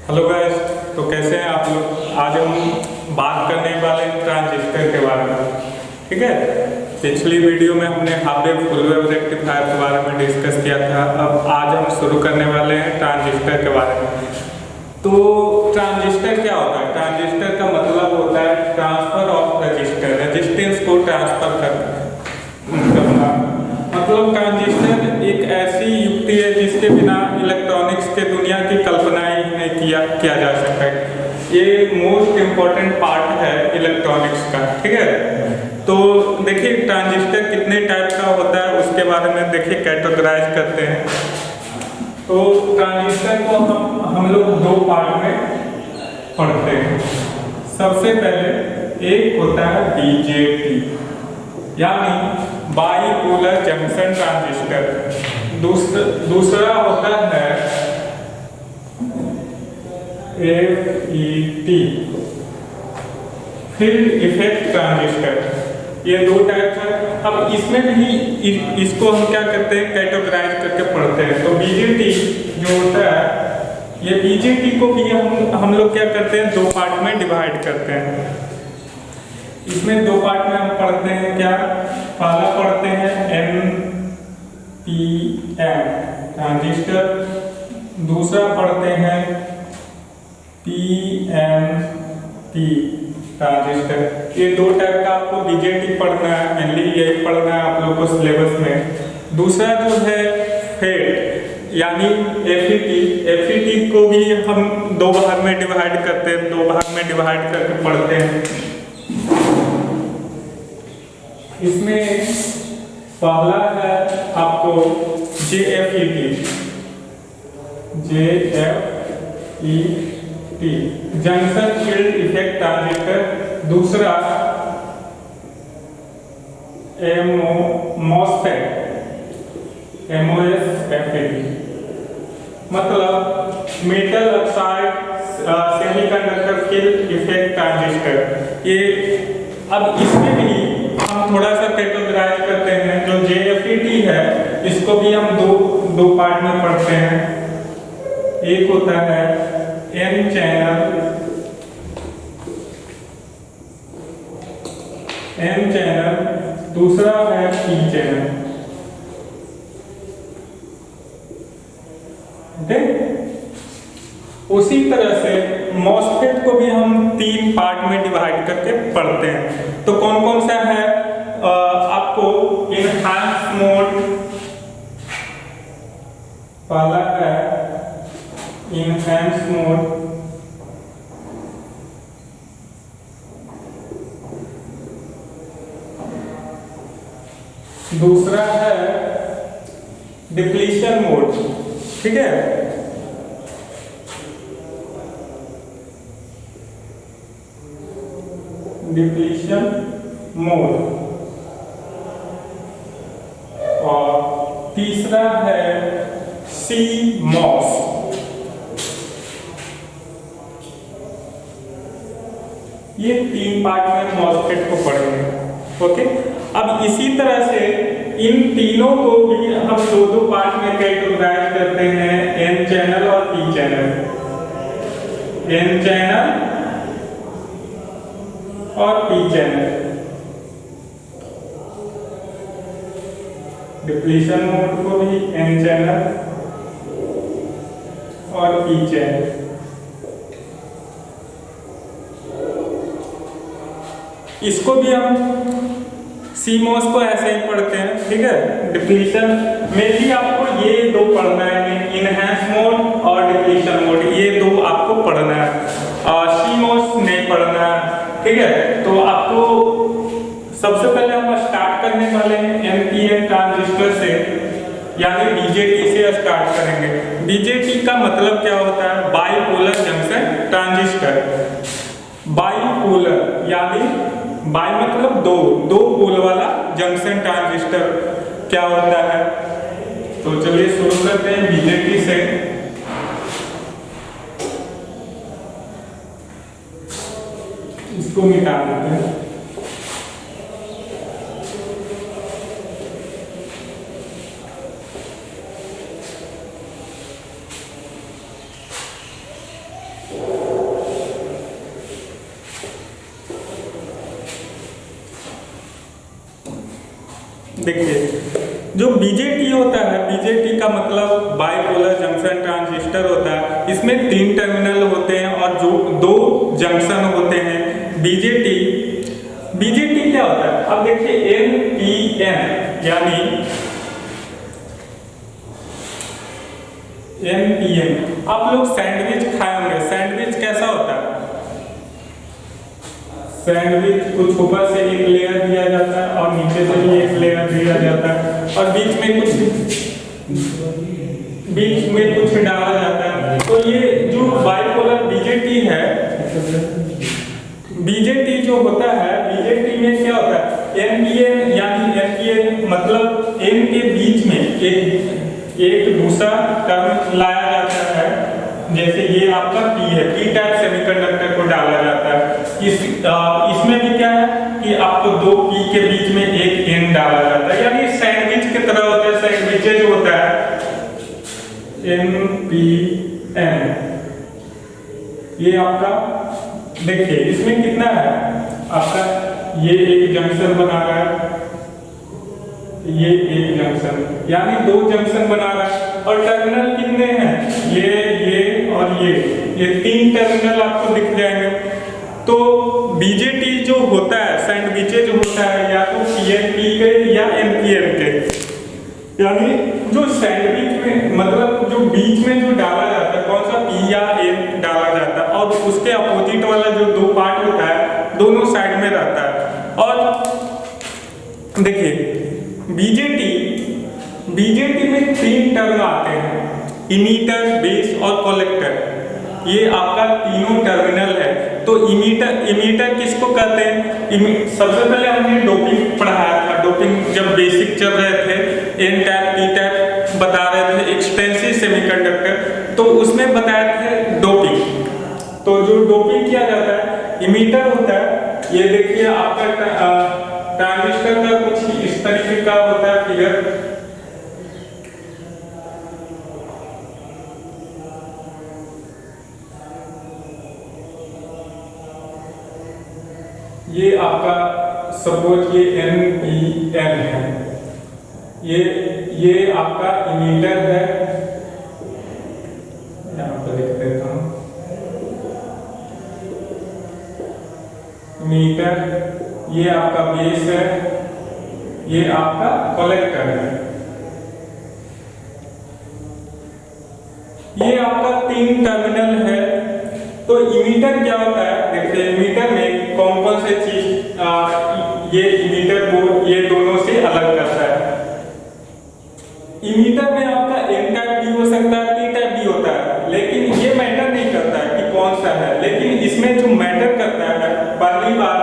Hello guys. तो कैसे हैं आप लोग। आज हम बात करने वाले हैं ट्रांजिस्टर के बारे में। ठीक है, पिछली वीडियो में हमने half wave full wave rectifier के बारे में डिस्कस किया था। अब आज हम शुरू करने वाले हैं ट्रांजिस्टर के बारे में। तो ट्रांजिस्टर क्या होता है? ट्रांजिस्टर का मतलब होता है ट्रांसफर ऑफ रजिस्टर, रेजिस्टेंस को ट्रांसफर करना। मतलब ट्रांजिस्टर एक ऐसी युक्ति है जिसके बिना इलेक्ट्रॉनिक्स के दुनिया की कल्पना ही नहीं किया जा सकता है। ये मोस्ट इम्पोर्टेंट पार्ट है इलेक्ट्रॉनिक्स का। ठीक है, तो देखिए ट्रांजिस्टर कितने टाइप का होता है उसके बारे में देखिए कैटेगराइज करते हैं। तो ट्रांजिस्टर को हम लोग दो पार्ट में पढ़ते हैं। सबसे पहले एक होता है बीजेटी यानी बाइपोलर जंक्शन ट्रांजिस्टर। दूसरा होता है FET फील्ड इफेक्ट ट्रांजिस्टर। ये दो टाइप है। अब इसमें भी इसको हम क्या करते हैं, कैटेगराइज करके पढ़ते हैं। तो बीजेटी जो होता है, ये बीजेटी को भी हम लोग क्या करते हैं, दो पार्ट में डिवाइड करते हैं। इसमें दो पार्ट में हम पढ़ते हैं क्या, पहला पढ़ते हैं NPN ट्रांजिस्टर, दूसरा पढ़ते हैं PNP ट्रांजिस्टर। ये दो टाइप का आपको बीजेटी पढ़ना है, मेनली यही पढ़ना है आप लोग को सिलेबस में। दूसरा जो है फेट यानी FET को भी हम दो भाग में डिवाइड करते हैं, दो भाग में डिवाइड करके पढ़ते हैं। इसमें पहला है आपको JFET junction field effect transistor, दूसरा MOSFET मतलब metal oxide semiconductor field effect transistor. ये अब इसमें भी हम थोड़ा सा कैटेगराइज करते हैं। जो JFET है इसको भी हम दो पार्ट में पढ़ते हैं। एक होता है N चैनल दूसरा है P चैनल। उसी तरह से MOSFET को भी हम तीन पार्ट में डिवाइड करके पढ़ते हैं। तो कौन कौन सा है, आपको इनहैंस मोड, पहला है इनहैंस मोड, दूसरा है डिप्लीशन मोड। ठीक है, डिप्लीशन मोड, और तीसरा है CMOS। ये तीन पार्ट में MOSFET को पढ़ेंगे। ओके, अब इसी तरह से इन तीनों को भी हम दो पार्ट में कैटेगराइज करते हैं, N चैनल और P चैनल। N चैनल और P चैनल। डिप्लीशन मोड को भी N चैनल और P चैनल। इसको भी हम CMOS को ऐसे ही पढ़ते हैं। ठीक है, डिप्लीशन में भी आपको ये दो पढ़ना है, इनहैंस मोड और डिप्लीशन मोड, ये दो आपको पढ़ना है, CMOS नहीं पढ़ना है। ठीक है, तो आपको सबसे पहले हम स्टार्ट करने वाले हैं NPN ट्रांजिस्टर से, यानी BJT से स्टार्ट करेंगे। BJT का मतलब क्या होता है, बाइपोलर जंक्शन ट्रांजिस्टर। बाइपोलर यानी बाई मतलब दो पोल वाला जंक्शन ट्रांजिस्टर क्या होता है। तो चलिए शुरू करते हैं BJT से। इसको मिटा देते हैं। देखिए जो बीजेटी होता है, बीजेटी का मतलब बाइपोलर जंक्शन ट्रांजिस्टर होता है। इसमें 3 टर्मिनल होते हैं और जो 2 जंक्शन होते हैं। बीजेटी क्या होता है? अब देखिए NPN यानी NPN, आप लोग सैंडविच खाए होंगे। सैंडविच कैसा होता है? सैंडविच कुछ ऊपर से एक लेयर दिया जाता है और नीचे से भी एक लेयर दिया जाता है और बीच में कुछ डाला जाता है। तो ये जो बाइपोलर बीजेटी है, बीजेटी जो होता है, बीजेटी में क्या होता है? NPN यानी NPN मतलब N के बीच में एक दूसरा टर्म लाया जाता है। जैसे ये आपका P है, P टाइप सेमीकंडक्टर को डाला जाता है। इसमें भी क्या है कि आपको 2 P के बीच में एक N डाला जाता है, यानी सैंडविच की तरह होता है। सैंडविचेज होता है NPN। ये आपका देखिए इसमें कितना है आपका, ये एक जंक्शन बना रहा है, ये एक जंक्शन, यानी 2 जंक्शन बना रहा है। और टर्मिनल कितने हैं? ये और ये 3 टर्मिनल आपको दिख जाएंगे। तो बीजेटी जो होता है, सैंडविचेज होता है या तो PNP के या NPN के, यानी जो सैंडविच में मतलब जो बीच में जो डाला जाता है, कौन सा P या N डाला जाता है, और उसके अपोजिट वाला जो 2 पार्ट होता है दोनों साइड में रहता है। और देखिए बीजेटी में 3 टर्म आते हैं, इमीटर, बेस और कलेक्टर। ये आपका तीनों टर्मिनल है। तो इमीटर किसको कहते हैं? सबसे पहले हमने डोपिंग पढ़ाया था। डोपिंग जब बेसिक चल रहे थे, N टाइप P टाइप बता रहे थे, एक्सपेंसिव सेमीकंडक्टर, तो उसमें बताया था डोपिंग। तो जो डोपिंग किया जाता है, इमीटर होता है। ये देखिए आपका ट्रांजिस्टर का कुछ इस तरीके का होता है फिगर। ये आपका सपोज ये NPN है, ये आपका इमीटर है, यहाँ पर लिख देता हूँ इमीटर। ये आपका बेस है, ये आपका कलेक्टर है। ये आपका 3 टर्मिनल है। तो इमीटर क्या होता है? देखिए इमीटर में कौन कौन से चीज ये इमीटर को ये दोनों से अलग करता है। इमीटर में आपका N टाइप भी हो सकता है, P टाइप भी होता है, लेकिन ये मैटर नहीं करता है कि कौन सा है। लेकिन इसमें जो मैटर करता है, पहली बात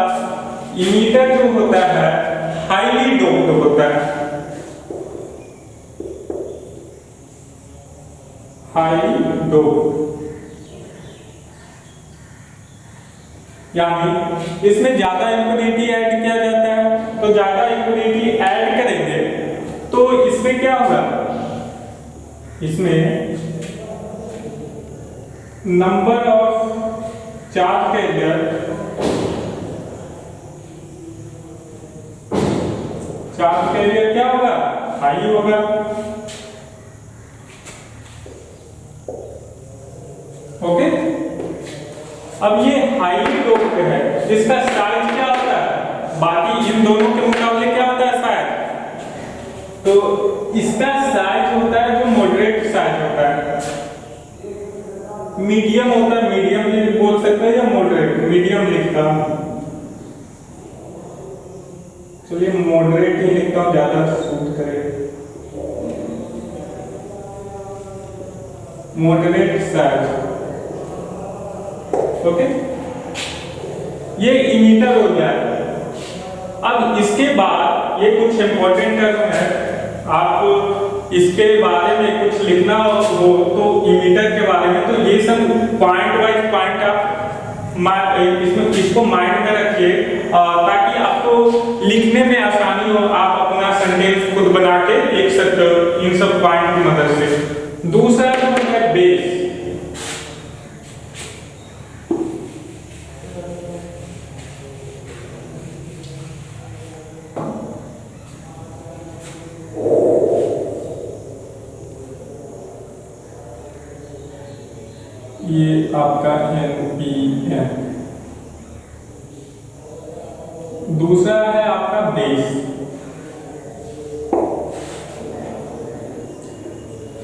इमीटर जो होता है हाईली डोप्ड होता है, हाईली डोप्ड, यानी इसमें ज्यादा इंप्योरिटी ऐड किया जाता है। तो ज्यादा इंप्योरिटी ऐड करेंगे तो इसमें क्या होगा? इसमें नंबर ऑफ चार्ज कैरियर क्या होगा? हाई होगा। ओके, अब ये हाईली डोप्ड है, इसका साइज क्या होता है? बाकी इन दोनों के मुकाबले क्या होता है साइज? तो इसका साइज होता है जो मॉडरेट साइज होता है, मीडियम होता है। मीडियम भी बोल सकते हैं या मॉडरेट, मीडियम लिखता हूं, चलिए मॉडरेट ही लिखता हूं, ज्यादा सूट करे। Moderate size, okay. ये इमीटर हो गया। अब इसके बाद ये कुछ इंपॉर्टेंट टर्म है, आप इसके बारे में कुछ लिखना हो तो इमीटर के बारे में, तो ये सब पॉइंट वाइज पॉइंट आप इसमें इसको माइंड में रखिए ताकि आपको लिखने में आसानी हो, आप अपना सेंटेंस खुद बना के लिख सकते हो इन सब पॉइंट की मदद से। दूसरा जो है बेस, ये आपका NPN। दूसरा है आपका बेस।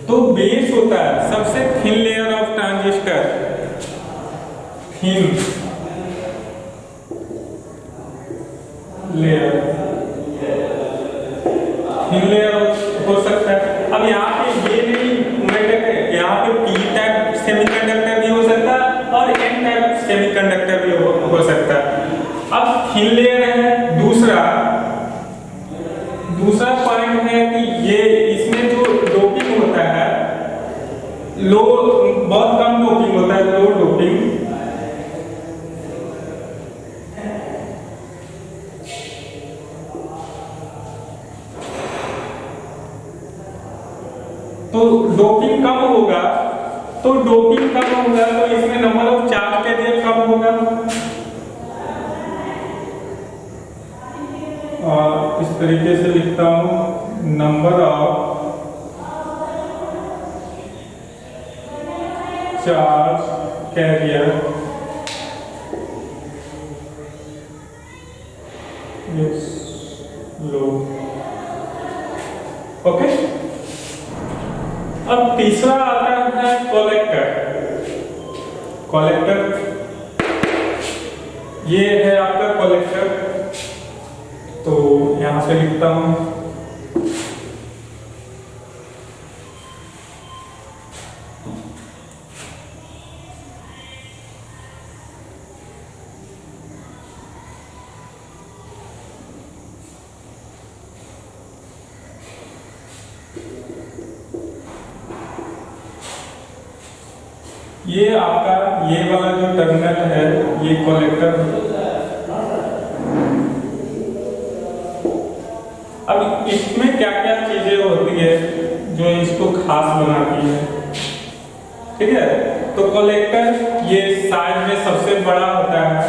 तो बेस होता है सबसे thin layer of transistor, thin layer, thin layer हो सकता है। अब यहाँ पे ये नहीं मैटर है, यहाँ पे P टाइप सेमीकंडक्टर भी हो सकता है और N टाइप सेमीकंडक्टर भी हो सकता है। अब थिन लेयर है। दूसरा पॉइंट है कि ये इसमें जो डोपिंग होता है लो, बहुत कम डोपिंग होता है, लो डोपिंग। तो डोपिंग कम होगा, तो इसमें नंबर ऑफ चार्ज कैरियर कम होगा। इस तरीके से लिखता हूं, number of charge carrier is low. Okay, अब तीसरा आता है कलेक्टर। ये है आपका कलेक्टर, तो यहां से लिखता हूं ये आपका ये वाला जो टर्मिनल है ये कलेक्टर। अब इसमें क्या क्या चीजें होती है जो इसको खास बनाती है, ठीक है। तो कलेक्टर ये साइज में सबसे बड़ा होता है,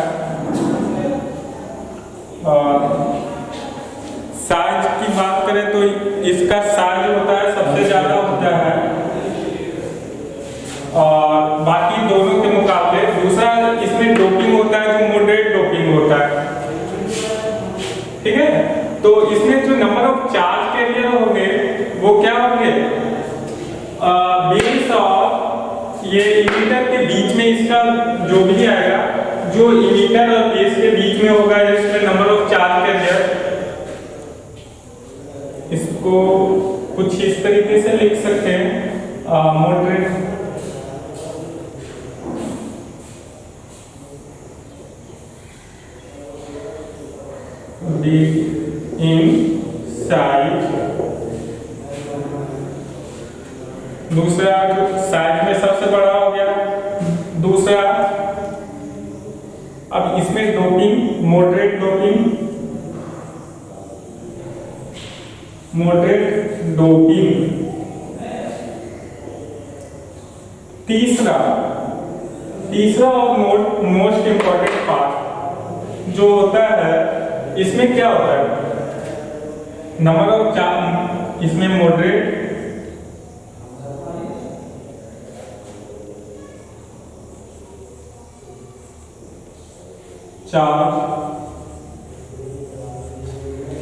और साइज की बात करें तो इसका साइज होता है सबसे ज्यादा होता है, और बाकी दोनों के मुकाबले। दूसरा इसमें डोपिंग होता है जो मॉडरेट डोपिंग होता है, ठीक है। तो इसमें जो नंबर ऑफ चार्ज कैरियर होंगे वो क्या होंगे, बेस और ये इमिटर के बीच में इसका जो भी आएगा, जो इमिटर और बेस के बीच में होगा इसमें नंबर ऑफ चार्ज कैरियर, इसको कुछ इस तरीके से लिख सकते हैं, मॉडरेट इन साइज। दूसरा जो साइज में सबसे बड़ा हो गया। दूसरा अब इसमें डोपिंग, मॉडरेट डोपिंग। तीसरा और मोस्ट इंपॉर्टेंट पार्ट जो होता है, इसमें क्या होता है, नंबर ऑफ चार्ज, इसमें मॉडरेट चार्ज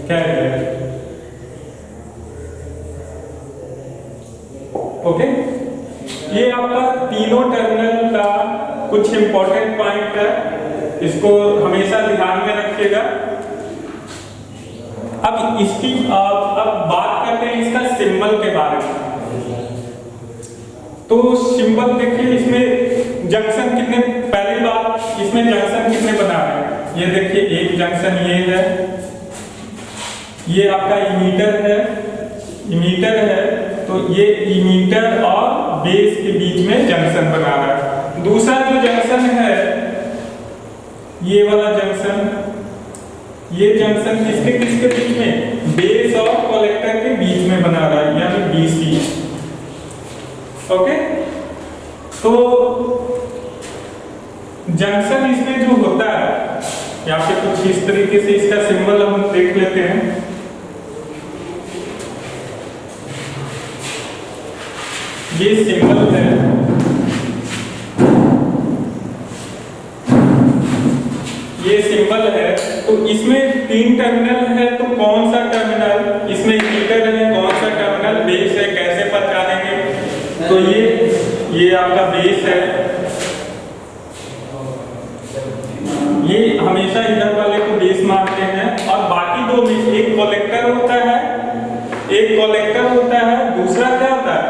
कैरियर। ओके, ये आपका तीनों टर्मिनल का कुछ इंपॉर्टेंट पॉइंट है, इसको हमेशा ध्यान में रखिएगा। अब इसकी अब बात करते हैं इसका सिंबल के बारे में। तो सिंबल देखिए, इसमें जंक्शन कितने, पहली बात इसमें जंक्शन कितने बना रहे हैं, ये देखिए एक जंक्शन ये है, ये आपका इमीटर है, तो ये इमीटर और बेस के बीच में जंक्शन बना रहा है। दूसरा जो जंक्शन है ये वाला जंक्शन, ये जंक्शन किसके बीच में, बेस और कलेक्टर के बीच में बना रहा है, यानी BC। ओके, तो जंक्शन इसमें जो होता है, यहाँ पे कुछ इस तरीके से इसका सिंबल हम देख लेते हैं। ये सिंबल है इसमें 3 टर्मिनल है, तो कौन सा टर्मिनल इसमें इमीटर है, कौन सा टर्मिनल बेस है, कैसे पहचानेंगे? तो ये आपका बेस है, ये हमेशा इधर वाले को बेस मानते हैं, और बाकी 2 बेस, एक कलेक्टर होता है, दूसरा क्या होता है?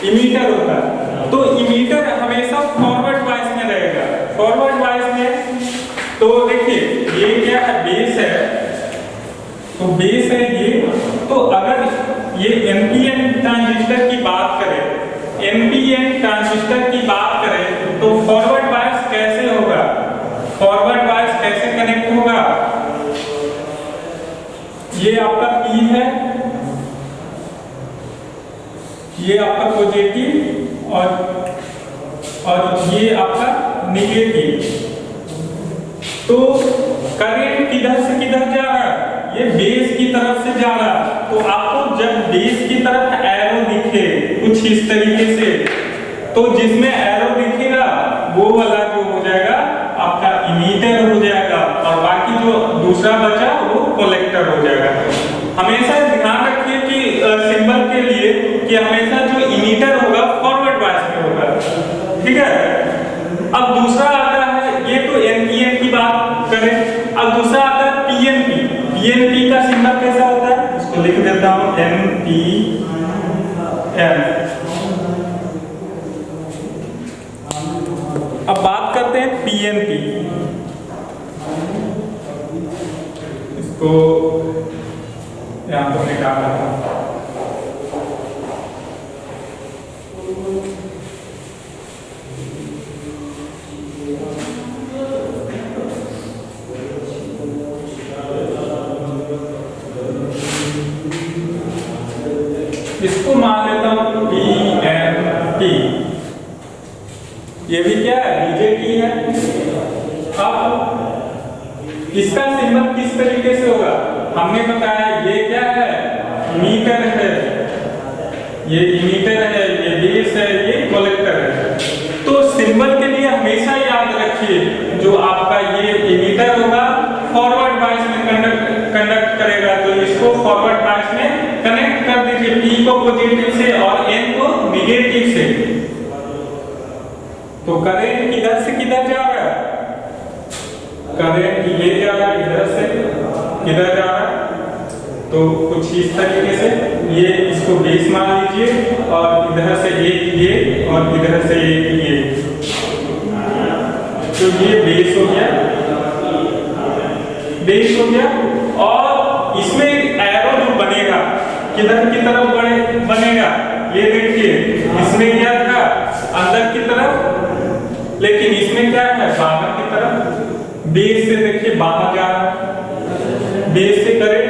इमीटर होता है। तो इमीटर हमेशा फॉरवर्ड वाइज में रहेगा, फॉरवर्ड वाइज में। तो देखिए ये क्या है? बेस है, तो बेस है ये। तो अगर ये एनपीएन ट्रांजिस्टर की बात करें, एनपीएन ट्रांजिस्टर की बात करें, तो फॉरवर्ड बायस कैसे होगा? फॉरवर्ड बायस कैसे कनेक्ट होगा? ये आपका पी है, ये आपका पॉजिटिव और ये आपका नेगेटिव। तो करंट किधर से किधर जा रहा है? ये बेस की तरफ से जा रहा है। तो आपको जब बेस की तरफ एरो दिखे कुछ इस तरीके से, तो जिसमें एरो दिखेगा वो वाला जो हो जाएगा आपका इमीटर हो जाएगा, और बाकी जो दूसरा बचा वो कलेक्टर हो जाएगा। हमेशा ध्यान रखिए कि सिंबल के लिए कि हमेशा जो इमीटर होगा फॉरवर्ड बायस में होगा, ठीक है। अब दूसरा आता है, ये तो एनपीएन की बात करें, अब दूसरा आता है पीएनपी। पीएनपी का सिंबल कैसा होता है? इसको लिख देता हूं, एनपीएन। अब बात करते हैं पीएनपी, इसको यहां पर निकाल रहा हूं। इसको मान लेता हूं पीएनपी। ये भी क्या है? बीजेटी है। अब इसका सिंबल किस तरीके से होगा? हमने बताया ये क्या है? इमीटर है, ये इमीटर है, ये बेस है, ये कलेक्टर है। तो सिंबल के लिए हमेशा याद रखिए, जो आपका ये इमीटर होगा फॉरवर्ड बायस में कंडक्ट करेगा, तो इसको फॉरवर्ड बायस में कनेक्ट कर दीजिए, पी को पॉजिटिव से और एन को नेगेटिव से। तो करंट किधर से किधर जा रहा है? करंट ये जा रहा है, इधर से किधर जा रहा है? तो कुछ इस तरीके से, ये इसको बेस मान लीजिए, और इधर से एक ये और इधर से एक ये, तो ये बेस हो गया, बेस हो गया। और इसमें एरो जो बनेगा किधर की तरफ बनेगा? ये देखिए, इसमें क्या था? अंदर की तरफ, लेकिन इसमें क्या है? बाहर की तरफ। बेस से देखिए बाहर जा रहा है, बेस से करंट